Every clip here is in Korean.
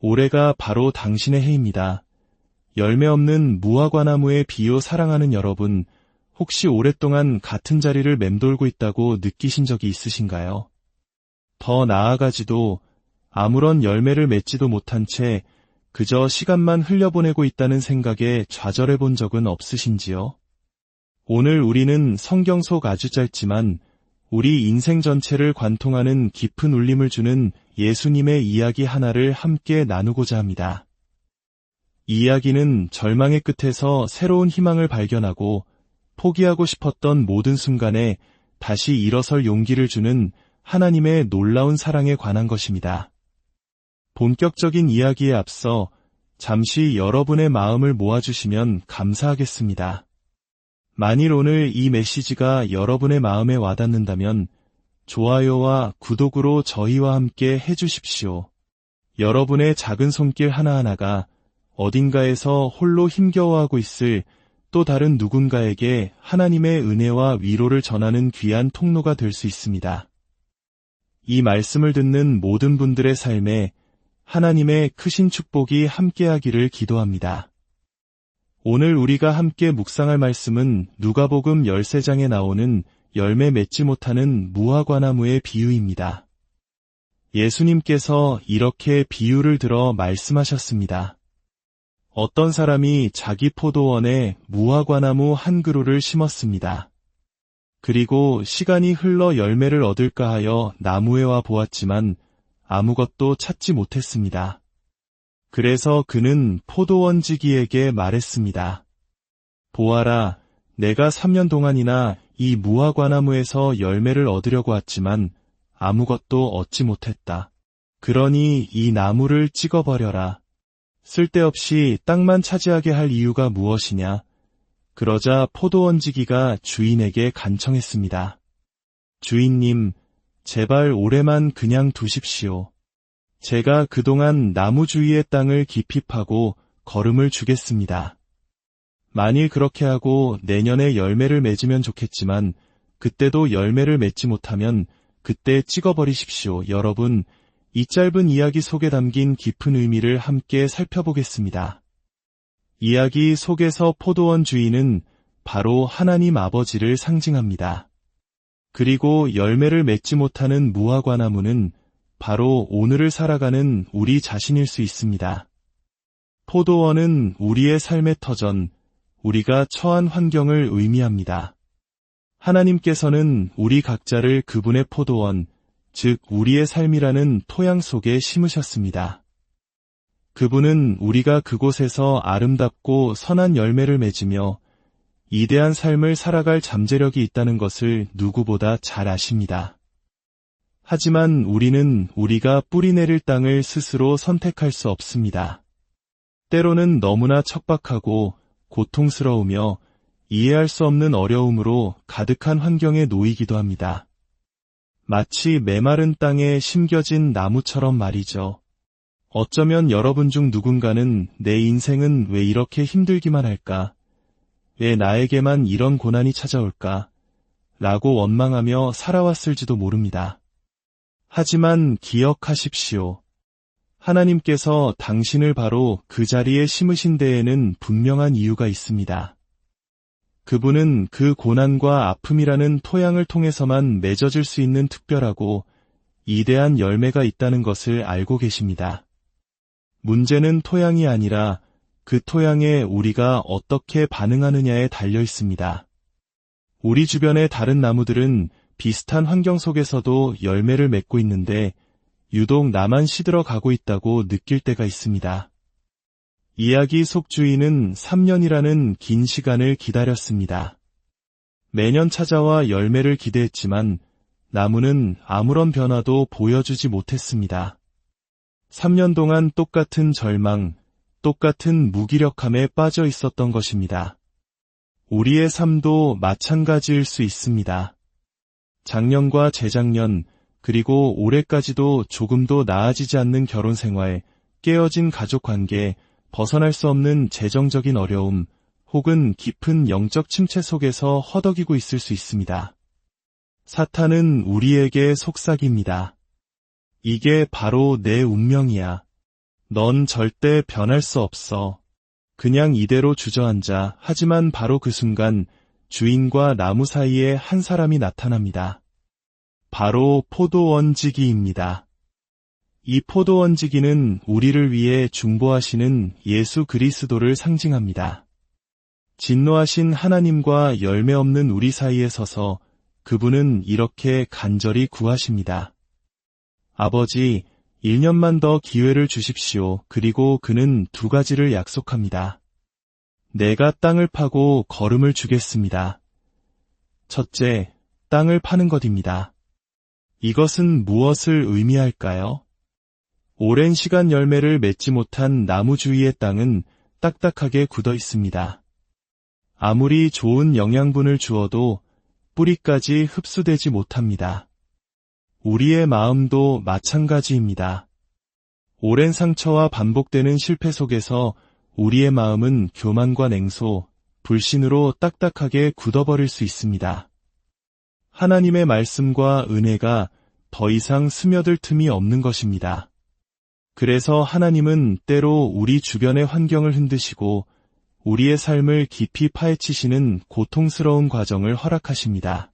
올해가 바로 당신의 해입니다. 열매 없는 무화과나무의 비유 사랑하는 여러분, 혹시 오랫동안 같은 자리를 맴돌고 있다고 느끼신 적이 있으신가요? 더 나아가지도 아무런 열매를 맺지도 못한 채 그저 시간만 흘려보내고 있다는 생각에 좌절해 본 적은 없으신지요? 오늘 우리는 성경 속 아주 짧지만 우리 인생 전체를 관통하는 깊은 울림을 주는 예수님의 이야기 하나를 함께 나누고자 합니다. 이 이야기는 절망의 끝에서 새로운 희망을 발견하고 포기하고 싶었던 모든 순간에 다시 일어설 용기를 주는 하나님의 놀라운 사랑에 관한 것입니다. 본격적인 이야기에 앞서 잠시 여러분의 마음을 모아주시면 감사하겠습니다. 만일 오늘 이 메시지가 여러분의 마음에 와닿는다면 좋아요와 구독으로 저희와 함께 해주십시오. 여러분의 작은 손길 하나하나가 어딘가에서 홀로 힘겨워하고 있을 또 다른 누군가에게 하나님의 은혜와 위로를 전하는 귀한 통로가 될 수 있습니다. 이 말씀을 듣는 모든 분들의 삶에 하나님의 크신 축복이 함께하기를 기도합니다. 오늘 우리가 함께 묵상할 말씀은 누가복음 13장에 나오는 열매 맺지 못하는 무화과나무의 비유입니다. 예수님께서 이렇게 비유를 들어 말씀하셨습니다. 어떤 사람이 자기 포도원에 무화과나무 한 그루를 심었습니다. 그리고 시간이 흘러 열매를 얻을까 하여 나무에 와 보았지만 아무것도 찾지 못했습니다. 그래서 그는 포도원지기에게 말했습니다. 보아라, 내가 3년 동안이나 이 무화과나무에서 열매를 얻으려고 왔지만 아무것도 얻지 못했다. 그러니 이 나무를 찍어버려라. 쓸데없이 땅만 차지하게 할 이유가 무엇이냐? 그러자 포도원지기가 주인에게 간청했습니다. 주인님, 제발 올해만 그냥 두십시오. 제가 그동안 나무 주위의 땅을 깊이 파고 거름을 주겠습니다. 만일 그렇게 하고 내년에 열매를 맺으면 좋겠지만 그때도 열매를 맺지 못하면 그때 찍어버리십시오. 여러분, 이 짧은 이야기 속에 담긴 깊은 의미를 함께 살펴보겠습니다. 이야기 속에서 포도원 주인은 바로 하나님 아버지를 상징합니다. 그리고 열매를 맺지 못하는 무화과나무는 바로 오늘을 살아가는 우리 자신일 수 있습니다. 포도원은 우리의 삶의 터전, 우리가 처한 환경을 의미합니다. 하나님께서는 우리 각자를 그분의 포도원, 즉 우리의 삶이라는 토양 속에 심으셨습니다. 그분은 우리가 그곳에서 아름답고 선한 열매를 맺으며 이대한 삶을 살아갈 잠재력이 있다는 것을 누구보다 잘 아십니다. 하지만 우리는 우리가 뿌리내릴 땅을 스스로 선택할 수 없습니다. 때로는 너무나 척박하고 고통스러우며 이해할 수 없는 어려움으로 가득한 환경에 놓이기도 합니다. 마치 메마른 땅에 심겨진 나무처럼 말이죠. 어쩌면 여러분 중 누군가는 내 인생은 왜 이렇게 힘들기만 할까? 왜 나에게만 이런 고난이 찾아올까? 라고 원망하며 살아왔을지도 모릅니다. 하지만 기억하십시오. 하나님께서 당신을 바로 그 자리에 심으신 데에는 분명한 이유가 있습니다. 그분은 그 고난과 아픔이라는 토양을 통해서만 맺어질 수 있는 특별하고 이대한 열매가 있다는 것을 알고 계십니다. 문제는 토양이 아니라 그 토양에 우리가 어떻게 반응하느냐에 달려 있습니다. 우리 주변의 다른 나무들은 비슷한 환경 속에서도 열매를 맺고 있는데 유독 나만 시들어 가고 있다고 느낄 때가 있습니다. 이야기 속 주인은 3년이라는 긴 시간을 기다렸습니다. 매년 찾아와 열매를 기대했지만 나무는 아무런 변화도 보여주지 못했습니다. 3년 동안 똑같은 절망, 똑같은 무기력함에 빠져 있었던 것입니다. 우리의 삶도 마찬가지일 수 있습니다. 작년과 재작년, 그리고 올해까지도 조금도 나아지지 않는 결혼 생활, 깨어진 가족 관계, 벗어날 수 없는 재정적인 어려움, 혹은 깊은 영적 침체 속에서 허덕이고 있을 수 있습니다. 사탄은 우리에게 속삭입니다. 이게 바로 내 운명이야. 넌 절대 변할 수 없어. 그냥 이대로 주저앉아. 하지만 바로 그 순간 주인과 나무 사이에 한 사람이 나타납니다. 바로 포도원지기입니다. 이 포도원지기는 우리를 위해 중보하시는 예수 그리스도를 상징합니다. 진노하신 하나님과 열매 없는 우리 사이에 서서 그분은 이렇게 간절히 구하십니다. 아버지, 1년만 더 기회를 주십시오. 그리고 그는 두 가지를 약속합니다. 내가 땅을 파고 거름을 주겠습니다. 첫째, 땅을 파는 것입니다. 이것은 무엇을 의미할까요? 오랜 시간 열매를 맺지 못한 나무 주위의 땅은 딱딱하게 굳어 있습니다. 아무리 좋은 영양분을 주어도 뿌리까지 흡수되지 못합니다. 우리의 마음도 마찬가지입니다. 오랜 상처와 반복되는 실패 속에서 우리의 마음은 교만과 냉소, 불신으로 딱딱하게 굳어버릴 수 있습니다. 하나님의 말씀과 은혜가 더 이상 스며들 틈이 없는 것입니다. 그래서 하나님은 때로 우리 주변의 환경을 흔드시고 우리의 삶을 깊이 파헤치시는 고통스러운 과정을 허락하십니다.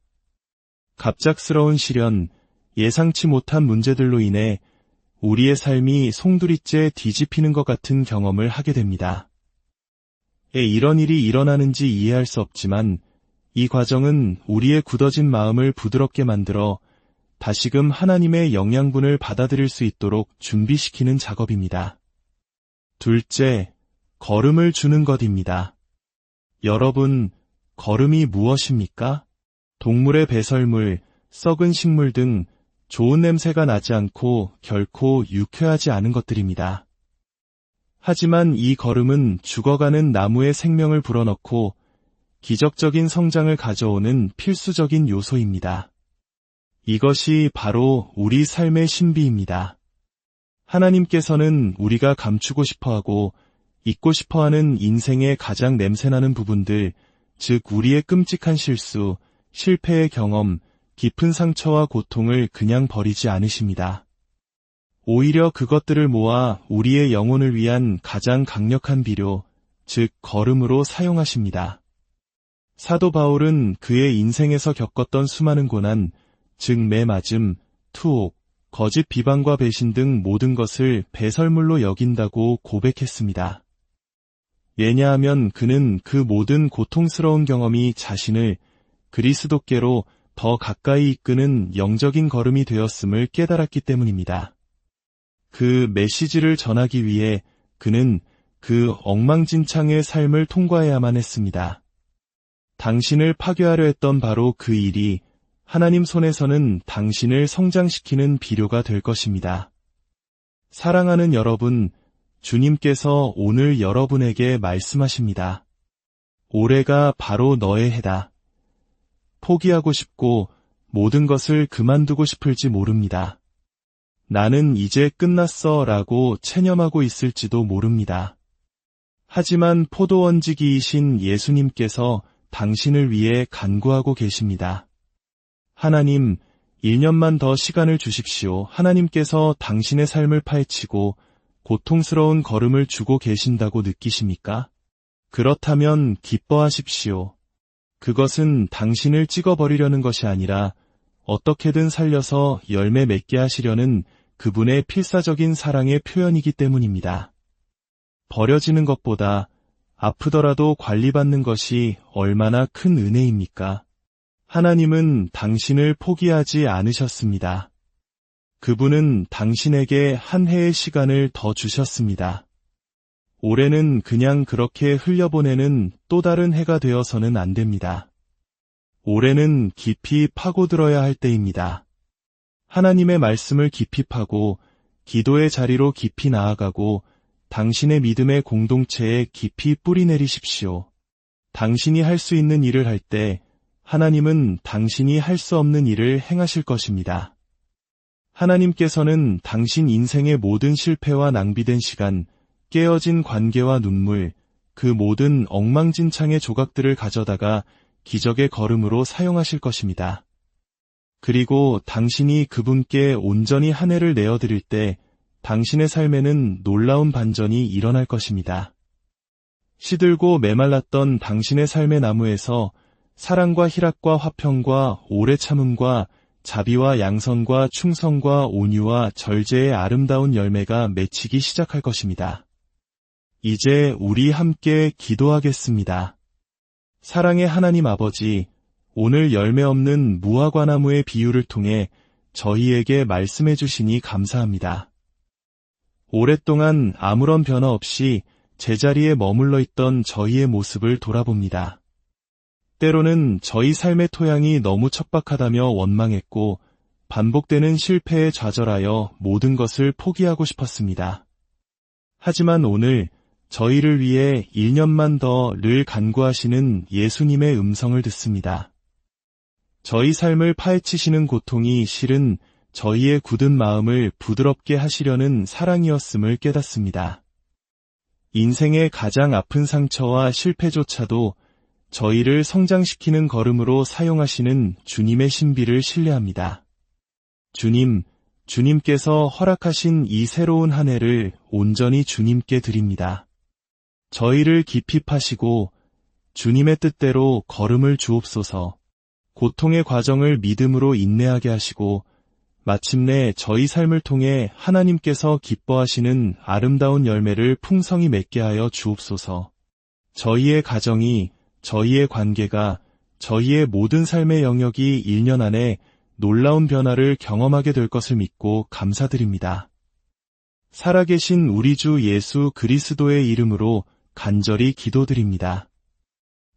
갑작스러운 시련, 예상치 못한 문제들로 인해 우리의 삶이 송두리째 뒤집히는 것 같은 경험을 하게 됩니다. 이런 일이 일어나는지 이해할 수 없지만 이 과정은 우리의 굳어진 마음을 부드럽게 만들어 다시금 하나님의 영양분을 받아들일 수 있도록 준비시키는 작업입니다. 둘째, 거름을 주는 것입니다. 여러분, 거름이 무엇입니까? 동물의 배설물, 썩은 식물 등 좋은 냄새가 나지 않고 결코 유쾌하지 않은 것들입니다. 하지만 이 거름은 죽어가는 나무의 생명을 불어넣고 기적적인 성장을 가져오는 필수적인 요소입니다. 이것이 바로 우리 삶의 신비입니다. 하나님께서는 우리가 감추고 싶어하고 잊고 싶어하는 인생의 가장 냄새나는 부분들, 즉 우리의 끔찍한 실수, 실패의 경험, 깊은 상처와 고통을 그냥 버리지 않으십니다. 오히려 그것들을 모아 우리의 영혼을 위한 가장 강력한 비료, 즉 거름으로 사용하십니다. 사도 바울은 그의 인생에서 겪었던 수많은 고난, 즉 매맞음, 투옥, 거짓 비방과 배신 등 모든 것을 배설물로 여긴다고 고백했습니다. 왜냐하면 그는 그 모든 고통스러운 경험이 자신을 그리스도께로 더 가까이 이끄는 영적인 걸음이 되었음을 깨달았기 때문입니다. 그 메시지를 전하기 위해 그는 그 엉망진창의 삶을 통과해야만 했습니다. 당신을 파괴하려 했던 바로 그 일이 하나님 손에서는 당신을 성장시키는 비료가 될 것입니다. 사랑하는 여러분, 주님께서 오늘 여러분에게 말씀하십니다. 올해가 바로 너의 해다. 포기하고 싶고 모든 것을 그만두고 싶을지 모릅니다. 나는 이제 끝났어 라고 체념하고 있을지도 모릅니다. 하지만 포도원지기이신 예수님께서 당신을 위해 간구하고 계십니다. 하나님, 1년만 더 시간을 주십시오. 하나님께서 당신의 삶을 파헤치고 고통스러운 걸음을 주고 계신다고 느끼십니까? 그렇다면 기뻐하십시오. 그것은 당신을 찍어버리려는 것이 아니라 어떻게든 살려서 열매 맺게 하시려는 그분의 필사적인 사랑의 표현이기 때문입니다. 버려지는 것보다 아프더라도 관리받는 것이 얼마나 큰 은혜입니까? 하나님은 당신을 포기하지 않으셨습니다. 그분은 당신에게 한 해의 시간을 더 주셨습니다. 올해는 그냥 그렇게 흘려보내는 또 다른 해가 되어서는 안 됩니다. 올해는 깊이 파고들어야 할 때입니다. 하나님의 말씀을 깊이 파고 기도의 자리로 깊이 나아가고 당신의 믿음의 공동체에 깊이 뿌리내리십시오. 당신이 할 수 있는 일을 할 때 하나님은 당신이 할 수 없는 일을 행하실 것입니다. 하나님께서는 당신 인생의 모든 실패와 낭비된 시간, 깨어진 관계와 눈물, 그 모든 엉망진창의 조각들을 가져다가 기적의 걸음으로 사용하실 것입니다. 그리고 당신이 그분께 온전히 한 해를 내어드릴 때 당신의 삶에는 놀라운 반전이 일어날 것입니다. 시들고 메말랐던 당신의 삶의 나무에서 사랑과 희락과 화평과 오래 참음과 자비와 양선과 충성과 온유와 절제의 아름다운 열매가 맺히기 시작할 것입니다. 이제 우리 함께 기도하겠습니다. 사랑의 하나님 아버지, 오늘 열매 없는 무화과나무의 비유를 통해 저희에게 말씀해 주시니 감사합니다. 오랫동안 아무런 변화 없이 제자리에 머물러 있던 저희의 모습을 돌아봅니다. 때로는 저희 삶의 토양이 너무 척박하다며 원망했고 반복되는 실패에 좌절하여 모든 것을 포기하고 싶었습니다. 하지만 오늘 저희를 위해 1년만 더를 간구하시는 예수님의 음성을 듣습니다. 저희 삶을 파헤치시는 고통이 실은 저희의 굳은 마음을 부드럽게 하시려는 사랑이었음을 깨닫습니다. 인생의 가장 아픈 상처와 실패조차도 저희를 성장시키는 걸음으로 사용하시는 주님의 신비를 신뢰합니다. 주님, 주님께서 허락하신 이 새로운 한 해를 온전히 주님께 드립니다. 저희를 깊이 파시고 주님의 뜻대로 걸음을 주옵소서. 고통의 과정을 믿음으로 인내하게 하시고 마침내 저희 삶을 통해 하나님께서 기뻐하시는 아름다운 열매를 풍성히 맺게 하여 주옵소서. 저희의 가정이, 저희의 관계가, 저희의 모든 삶의 영역이 1년 안에 놀라운 변화를 경험하게 될 것을 믿고 감사드립니다. 살아계신 우리 주 예수 그리스도의 이름으로 간절히 기도드립니다.